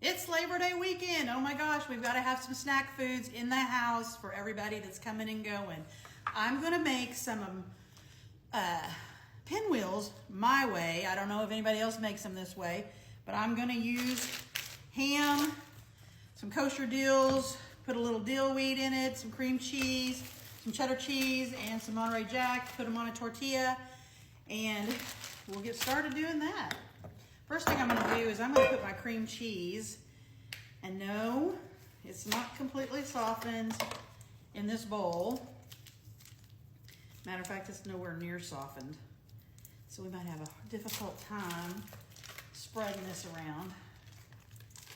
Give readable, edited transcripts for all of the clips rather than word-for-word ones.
It's Labor Day weekend. Oh my gosh, we've got to have some snack foods in the house for everybody that's coming and going. I'm going to make some pinwheels my way. I don't know if anybody else makes them this way, but I'm going to use ham, some kosher dills, put a little dill weed in it, some cream cheese, some cheddar cheese, and some Monterey Jack. Put them on a tortilla, and we'll get started doing that. First thing I'm gonna do is I'm gonna put my cream cheese, and no, it's not completely softened in this bowl. Matter of fact, it's nowhere near softened. So we might have a difficult time spreading this around,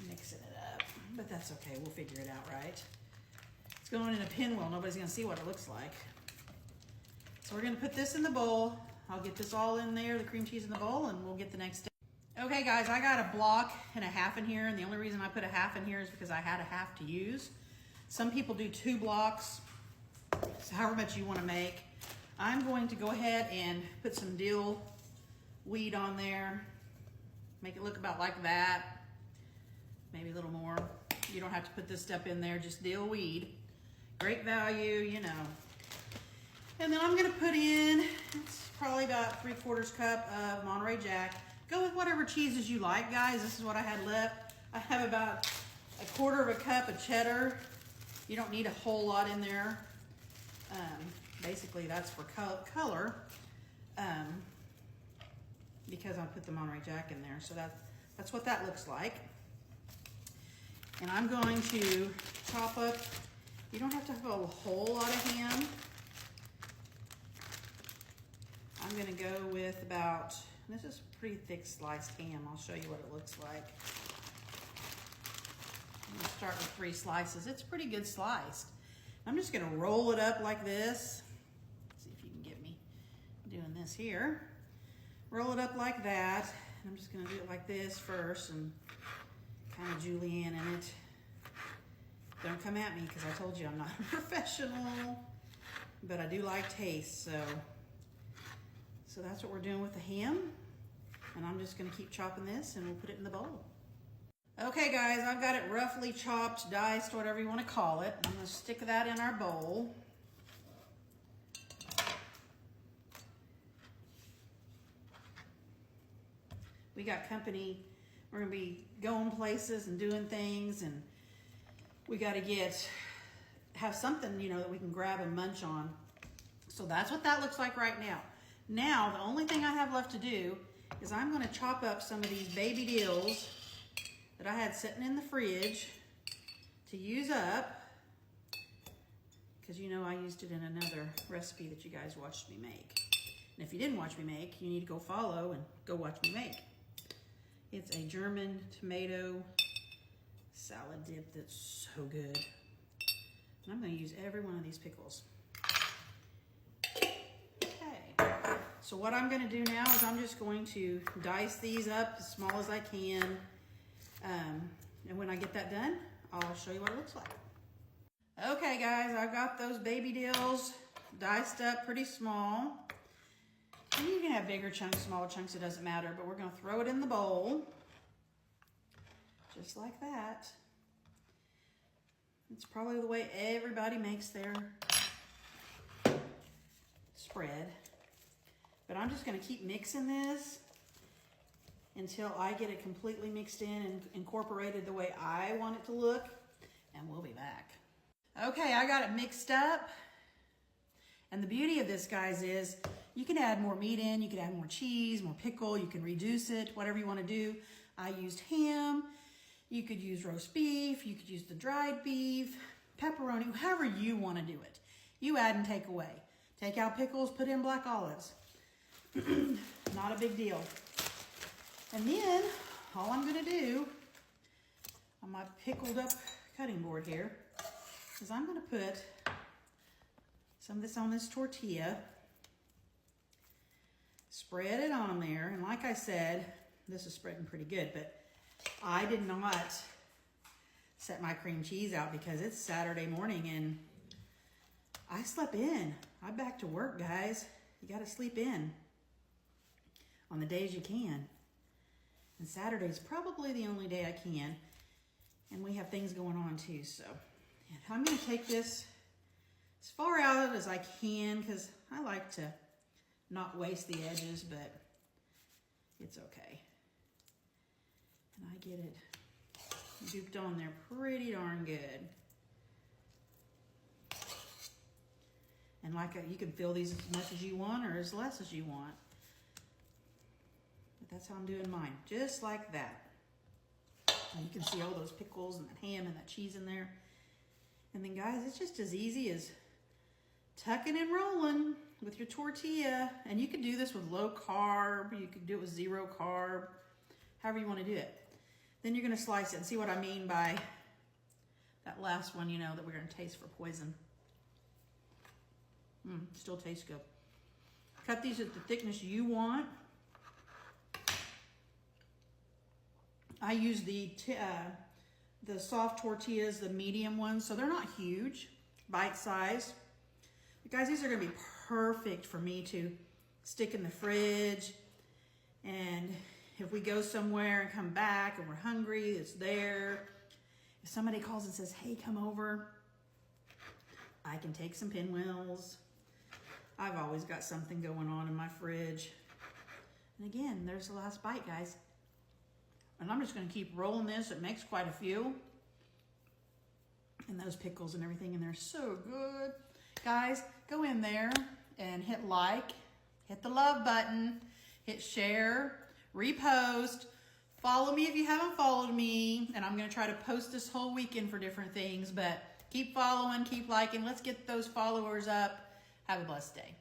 mixing it up, but that's okay, we'll figure it out, right? It's going in a pinwheel, nobody's gonna see what it looks like. So we're gonna put this in the bowl. I'll get this all in there, the cream cheese in the bowl, and we'll get the next step. Okay guys, I got a block and a half in here, and the only reason I put a half in here is because I had a half to use. Some people do 2 blocks, so however much you want to make. I'm going to go ahead and put some dill weed on there, make it look about like that, maybe a little more. You don't have to put this stuff in there, just dill weed. Great value, you know. And then I'm gonna put in, it's probably about 3/4 cup of Monterey Jack. Go with whatever cheeses you like, guys. This is what I had left. I have about 1/4 cup of cheddar. You don't need a whole lot in there. Basically, that's for color, because I put the Monterey Jack in there. So that's what that looks like. And I'm going to chop up. You don't have to have a whole lot of ham. I'm gonna go with about, this is pretty thick sliced ham. I'll show you what it looks like. I'm gonna start with 3 slices. It's pretty good sliced. I'm just gonna roll it up like this. See if you can get me doing this here. Roll it up like that. And I'm just gonna do it like this first and kind of julienne in it. Don't come at me because I told you I'm not a professional, but I do like taste, so that's what we're doing with the ham. And I'm just gonna keep chopping this and we'll put it in the bowl. Okay guys, I've got it roughly chopped, diced, whatever you wanna call it. I'm gonna stick that in our bowl. We got company, we're gonna be going places and doing things, and we gotta have something, you know, that we can grab and munch on. So that's what that looks like right now. Now, the only thing I have left to do is I'm gonna chop up some of these baby dills that I had sitting in the fridge to use up, because you know I used it in another recipe that you guys watched me make. And if you didn't watch me make, you need to go follow and go watch me make. It's a German tomato salad dip that's so good. And I'm gonna use every one of these pickles. So what I'm gonna do now is I'm just going to dice these up as small as I can. And when I get that done, I'll show you what it looks like. Okay guys, I've got those baby dills diced up pretty small. And you can have bigger chunks, smaller chunks, it doesn't matter, but we're gonna throw it in the bowl. Just like that. It's probably the way everybody makes their spread. But I'm just gonna keep mixing this until I get it completely mixed in and incorporated the way I want it to look, and we'll be back. Okay, I got it mixed up. And the beauty of this, guys, is you can add more meat in, you can add more cheese, more pickle, you can reduce it, whatever you wanna do. I used ham, you could use roast beef, you could use the dried beef, pepperoni, however you wanna do it. You add and take away. Take out pickles, put in black olives. Not a big deal. And then all I'm gonna do on my pickled up cutting board here is I'm gonna put some of this on this tortilla, spread it on there, and like I said, this is spreading pretty good, but I did not set my cream cheese out because it's Saturday morning and I slept in. I'm back to work, guys. You gotta sleep in on the days you can. And Saturday's probably the only day I can. And we have things going on too, so. And I'm gonna take this as far out as I can because I like to not waste the edges, but it's okay. And I get it duped on there pretty darn good. And you can fill these as much as you want or as less as you want. But that's how I'm doing mine, just like that. And you can see all those pickles and that ham and that cheese in there. And then guys, it's just as easy as tucking and rolling with your tortilla. And you can do this with low carb, you could do it with 0 carb, however you want to do it. Then you're gonna slice it and see what I mean by that last one, you know, that we're gonna taste for poison. Still tastes good. Cut these at the thickness you want. I use the soft tortillas, the medium ones, so they're not huge, bite size. But guys, these are gonna be perfect for me to stick in the fridge. And if we go somewhere and come back and we're hungry, it's there. If somebody calls and says, hey, come over, I can take some pinwheels. I've always got something going on in my fridge. And again, there's the last bite, guys. And I'm just gonna keep rolling this. It makes quite a few. And those pickles and everything in there are so good. Guys, go in there and hit like, hit the love button, hit share, repost, follow me if you haven't followed me. And I'm gonna try to post this whole weekend for different things, but keep following, keep liking. Let's get those followers up. Have a blessed day.